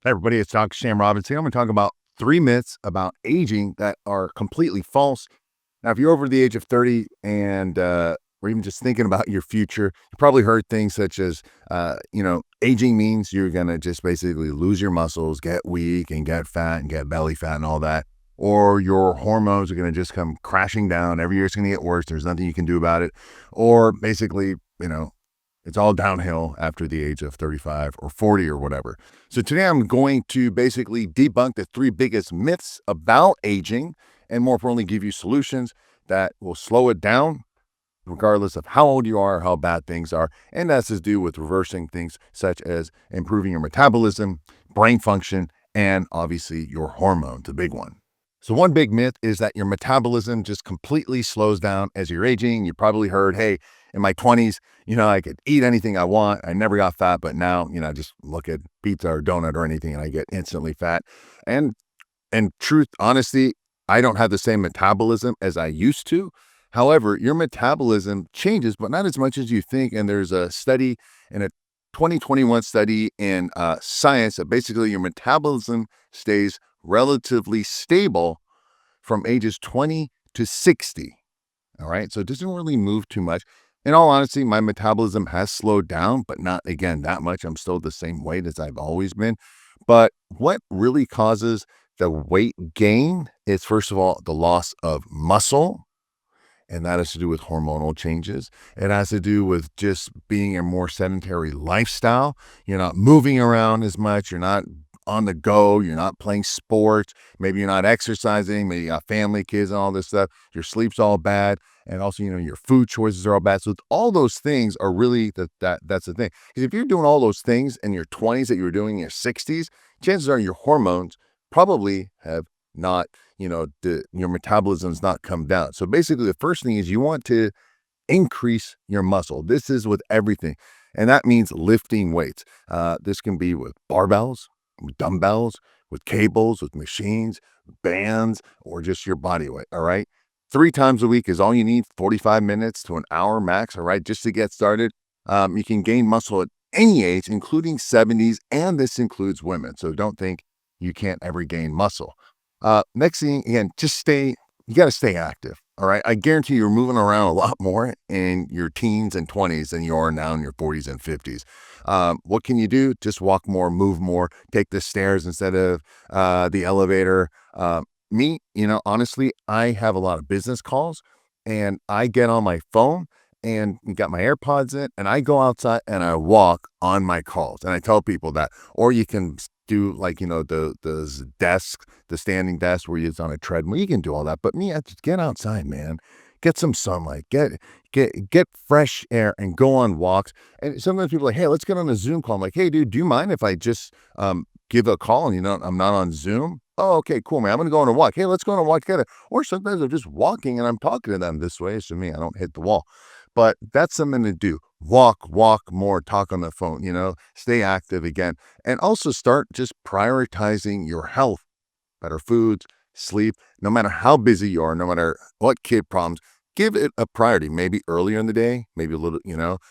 Hey everybody, it's Dr.Sam Robbins. Today I'm going to talk about 3 myths about aging that are completely false. Now, if you're over the age of 30 and or even just thinking about your future, you probably heard things such as, aging means you're going to just basically lose your muscles, get weak and get fat and get belly fat and all that. Or your hormones are going to just come crashing down. Every year it's going to get worse. There's nothing you can do about it. Or basically, it's all downhill after the age of 35 or 40 or whatever. So today I'm going to basically debunk the 3 biggest myths about aging and more importantly, give you solutions that will slow it down regardless of how old you are, how bad things are. And that's to do with reversing things such as improving your metabolism, brain function, and obviously your hormones, a big one. So one big myth is that your metabolism just completely slows down as you're aging. You probably heard, hey, in my 20s, I could eat anything I want. I never got fat, but now, I just look at pizza or donut or anything and I get instantly fat. And truth, honesty, I don't have the same metabolism as I used to. However, your metabolism changes, but not as much as you think. And there's a study in a 2021 study in Science that basically your metabolism stays relatively stable from ages 20 to 60. All right. So it doesn't really move too much. In all honesty, my metabolism has slowed down, but not again that much. I'm still the same weight as I've always been. But what really causes the weight gain is, first of all, the loss of muscle. And that has to do with hormonal changes. It has to do with just being a more sedentary lifestyle. You're not moving around as much. You're not on the go. You're not playing sports. Maybe you're not exercising. Maybe you got family, kids, and all this stuff. Your sleep's all bad. And also, your food choices are all bad. So all those things are really that's the thing. Because if you're doing all those things in your 20s that you were doing in your 60s, chances are your hormones probably have not your metabolism's not come down. So basically the first thing is you want to increase your muscle. This is with everything. And that means lifting weights. This can be with barbells, with dumbbells, with cables, with machines, bands, or just your body weight. All right. 3 times a week is all you need, 45 minutes to an hour max. All right. Just to get started. You can gain muscle at any age, including 70s. And this includes women. So don't think you can't ever gain muscle. Next thing, again, you got to stay active. All right. I guarantee you're moving around a lot more in your teens and 20s than you are now in your 40s and 50s. What can you do? Just walk more, move more, take the stairs instead of the elevator. Me, honestly, I have a lot of business calls and I get on my phone and got my AirPods in and I go outside and I walk on my calls. And I tell people that, or you can do like, the desk, the standing desk where you're on a treadmill. You can do all that. But me, I just get outside, man. Get some sunlight, get fresh air and go on walks. And sometimes people are like, hey, let's get on a Zoom call. I'm like, hey, dude, do you mind if I just give a call and I'm not on Zoom? Oh, okay, cool, man. I'm gonna go on a walk. Hey, let's go on a walk together. Or sometimes I'm just walking and I'm talking to them this way. So me, I don't hit the wall. But that's something to do. Walk more, talk on the phone, stay active again. And also start just prioritizing your health, better foods, sleep, no matter how busy you are, no matter what kid problems, give it a priority. Maybe earlier in the day, maybe a little,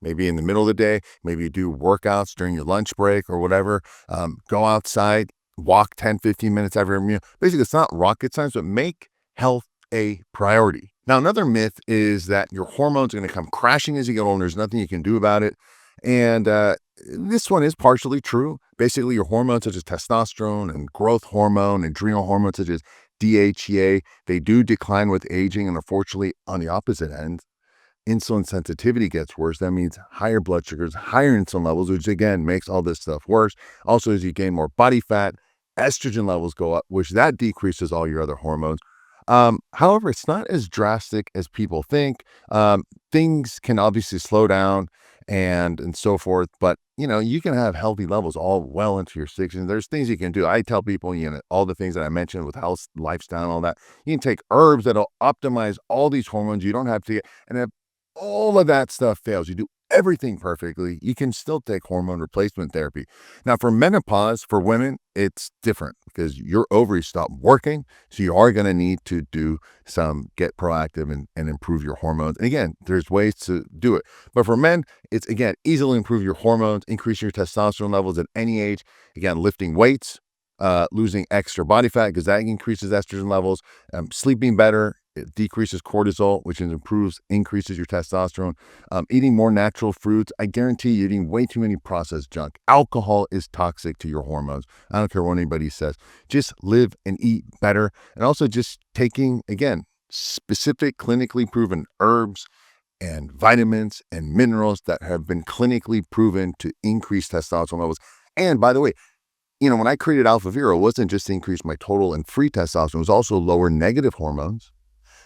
maybe in the middle of the day, maybe you do workouts during your lunch break or whatever. Go outside, walk 10, 15 minutes after every meal. Basically, it's not rocket science, but make health a priority. Now, another myth is that your hormones are going to come crashing as you get older. There's nothing you can do about it. And this one is partially true. Basically, your hormones such as testosterone and growth hormone, adrenal hormones such as DHEA, they do decline with aging. And unfortunately, on the opposite end, insulin sensitivity gets worse. That means higher blood sugars, higher insulin levels, which again makes all this stuff worse. Also, as you gain more body fat, estrogen levels go up, which that decreases all your other hormones. However, it's not as drastic as people think. Things can obviously slow down and so forth, but you can have healthy levels all well into your 60s. There's things you can do. I tell people, all the things that I mentioned with health, lifestyle, and all that. You can take herbs that'll optimize all these hormones. You don't have to, and if all of that stuff fails, you do everything perfectly, you can still take hormone replacement therapy. Now, for menopause, for women, it's different. because your ovaries stop working. So you are going to need to get proactive and improve your hormones. And again, there's ways to do it. But for men, it's again, easily improve your hormones, increase your testosterone levels at any age. Again, lifting weights, losing extra body fat because that increases estrogen levels, sleeping better, it decreases cortisol, which increases your testosterone. Eating more natural fruits. I guarantee you, eating way too many processed junk. Alcohol is toxic to your hormones. I don't care what anybody says. Just live and eat better. And also just taking, again, specific clinically proven herbs and vitamins and minerals that have been clinically proven to increase testosterone levels. And by the way, when I created Alpha Vero, it wasn't just to increase my total and free testosterone, it was also lower negative hormones,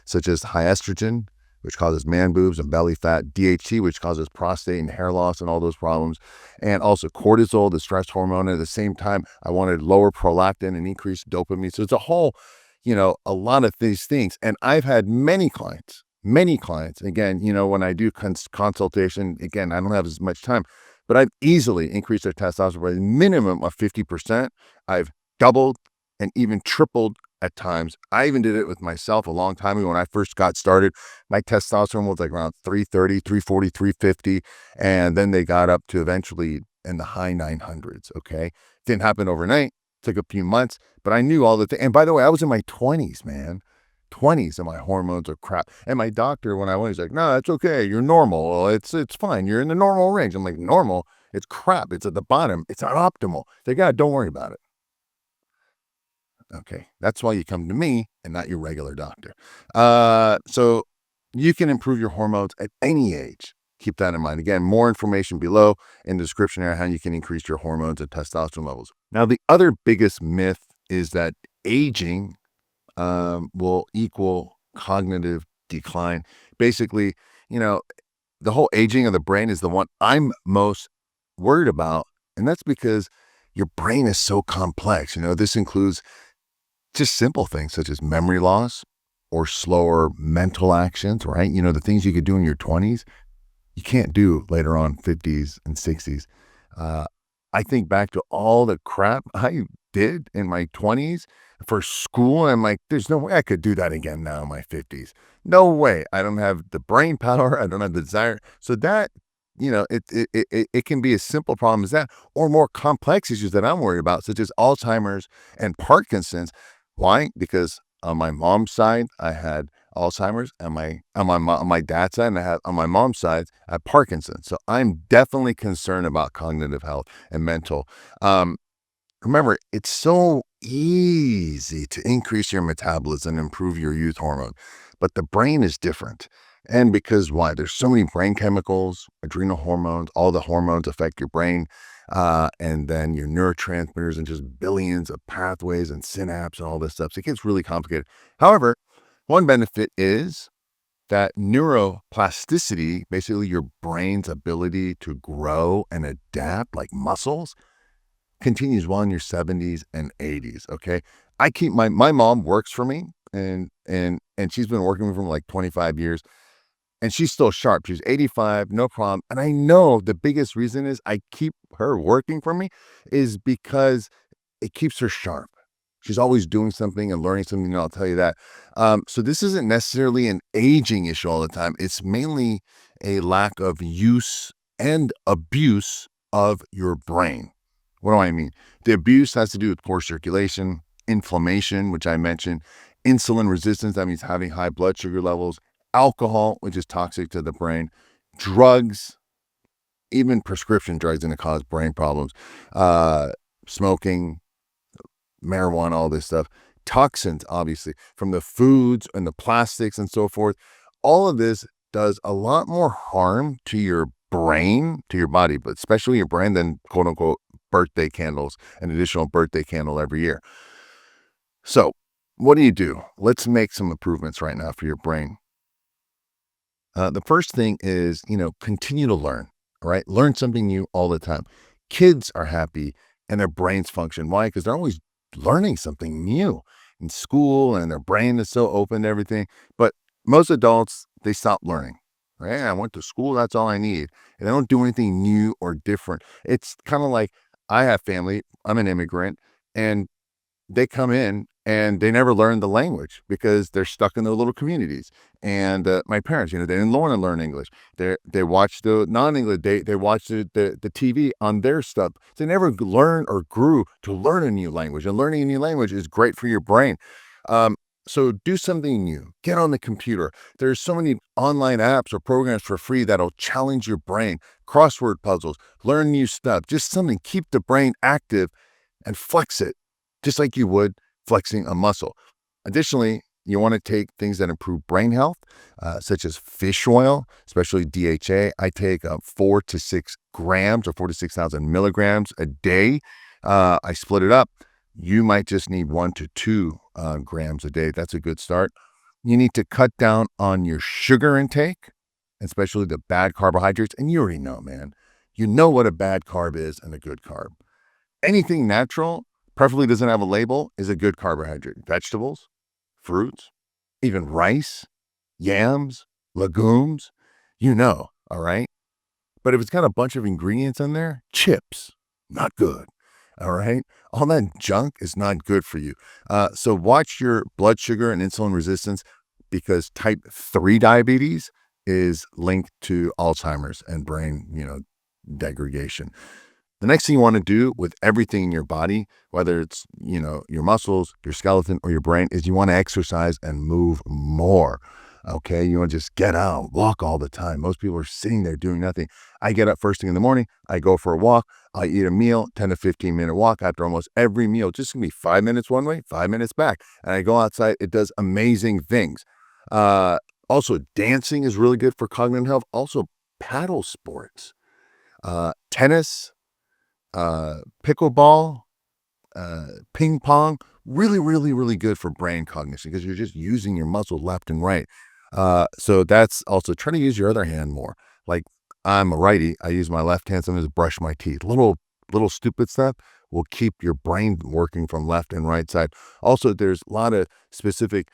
such as high estrogen, which causes man boobs and belly fat, DHT, which causes prostate and hair loss and all those problems, and also cortisol, the stress hormone. At the same time, I wanted lower prolactin and increased dopamine. So it's a whole, a lot of these things. And I've had many clients. Again, when I do consultation, again, I don't have as much time, but I've easily increased their testosterone by a minimum of 50%. I've doubled and even tripled at times. I even did it with myself a long time ago when I first got started. My testosterone was like around 330, 340, 350. And then they got up to eventually in the high 900s. Okay. Didn't happen overnight. Took a few months, but I knew all the things. And by the way, I was in my 20s, man. 20s and my hormones are crap. And my doctor, when I went, he's like, no, that's okay. You're normal. Well, it's fine. You're in the normal range. I'm like, normal? It's crap. It's at the bottom. It's not optimal. They God, don't worry about it. Okay. That's why you come to me and not your regular doctor. So you can improve your hormones at any age. Keep that in mind. Again, more information below in the description area how you can increase your hormones and testosterone levels. Now, the other biggest myth is that aging will equal cognitive decline. Basically, the whole aging of the brain is the one I'm most worried about. And that's because your brain is so complex. This includes just simple things such as memory loss or slower mental actions, right? The things you could do in your 20s, you can't do later on 50s and 60s. I think back to all the crap I did in my 20s for school. And I'm like, there's no way I could do that again now in my 50s. No way. I don't have the brain power. I don't have the desire. So that, it can be a simple problem as that, or more complex issues that I'm worried about, such as Alzheimer's and Parkinson's. Why? Because on my mom's side, I had Alzheimer's, and on my dad's side, and I had on my mom's side, I had Parkinson's. So I'm definitely concerned about cognitive health and mental. Remember, it's so easy to increase your metabolism and improve your youth hormone, but the brain is different. And because why? There's so many brain chemicals, adrenal hormones, all the hormones affect your brain. And then your neurotransmitters and just billions of pathways and synapses and all this stuff. So it gets really complicated. However, one benefit is that neuroplasticity, basically your brain's ability to grow and adapt like muscles, continues well in your 70s and 80s. Okay. I keep my mom works for me and she's been working with me for like 25 years. And she's still sharp. She's 85, no problem. And I know the biggest reason is I keep her working for me is because it keeps her sharp. She's always doing something and learning something. I'll tell you that. So this isn't necessarily an aging issue all the time. It's mainly a lack of use and abuse of your brain. What do I mean? The abuse has to do with poor circulation, inflammation, which I mentioned, insulin resistance. That means having high blood sugar levels, alcohol, which is toxic to the brain, drugs, even prescription drugs that cause brain problems, smoking, marijuana, all this stuff, toxins, obviously, from the foods and the plastics and so forth. All of this does a lot more harm to your brain, to your body, but especially your brain than quote unquote birthday candles, an additional birthday candle every year. So what do? Let's make some improvements right now for your brain. The first thing is, continue to learn, all right? Learn something new all the time. Kids are happy and their brains function. Why? Because they're always learning something new in school and their brain is so open to everything. But most adults, they stop learning, right? I went to school, that's all I need. And I don't do anything new or different. It's kind of like I have family, I'm an immigrant, and they come in and they never learn the language because they're stuck in their little communities. And my parents, they didn't want to learn English. They watch the non-English. They watch the TV on their stuff. They never learn or grew to learn a new language. And learning a new language is great for your brain. Um, so do something new. Get on the computer. There's so many online apps or programs for free that'll challenge your brain. Crossword puzzles, learn new stuff. Just something keep the brain active and flex it, just like you would flexing a muscle. Additionally, you want to take things that improve brain health, such as fish oil, especially DHA. I take 4 to 6 grams or 4 to 6,000 milligrams a day. I split it up. You might just need 1 to 2 grams a day. That's a good start. You need to cut down on your sugar intake, especially the bad carbohydrates. And you already know, man, you know what a bad carb is and a good carb. Anything natural, preferably doesn't have a label, is a good carbohydrate. Vegetables, fruits, even rice, yams, legumes, all right? But if it's got a bunch of ingredients in there, chips, not good, all right? All that junk is not good for you. So watch your blood sugar and insulin resistance because type 3 diabetes is linked to Alzheimer's and brain, degradation. The next thing you want to do with everything in your body, whether it's, your muscles, your skeleton, or your brain, is you want to exercise and move more. Okay. You want to just get out, walk all the time. Most people are sitting there doing nothing. I get up first thing in the morning. I go for a walk. I eat a meal, 10 to 15-minute walk after almost every meal. Just going to be 5 minutes one way, 5 minutes back. And I go outside. It does amazing things. Also, dancing is really good for cognitive health. Also, paddle sports, tennis, pickleball, ping pong, really, really, really good for brain cognition because you're just using your muscle left and right. So that's also trying to use your other hand more. Like I'm a righty, I use my left hand sometimes to brush my teeth. Little stupid stuff will keep your brain working from left and right side. Also, there's a lot of specific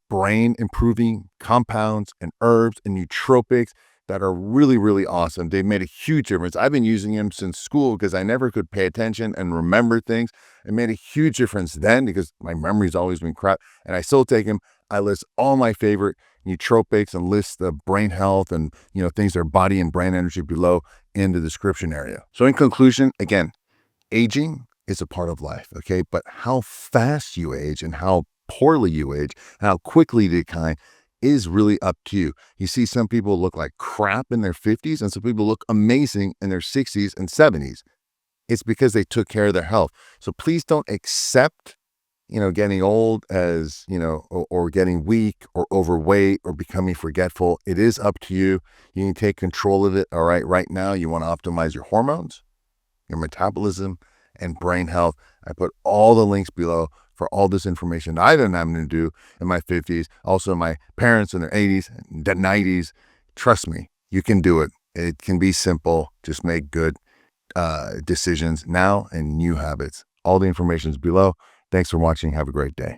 brain improving compounds and herbs and nootropics that are really, really awesome. They've made a huge difference. I've been using them since school because I never could pay attention and remember things. It made a huge difference then because my memory's always been crap and I still take them. I list all my favorite nootropics and list the brain health and, things that are body and brain energy below in the description area. So in conclusion, again, aging is a part of life, okay? But how fast you age and how poorly you age, and how quickly you decline is really up to you. You see, some people look like crap in their 50s and some people look amazing in their 60s and 70s. It's because they took care of their health. So please don't accept, getting old as, or getting weak or overweight or becoming forgetful. It is up to you. You can take control of it. All right. Right now, you want to optimize your hormones, your metabolism, and brain health. I put all the links below for all this information I didn't have to do in my 50s. Also, my parents in their 80s, and 90s. Trust me, you can do it. It can be simple. Just make good decisions now and new habits. All the information is below. Thanks for watching. Have a great day.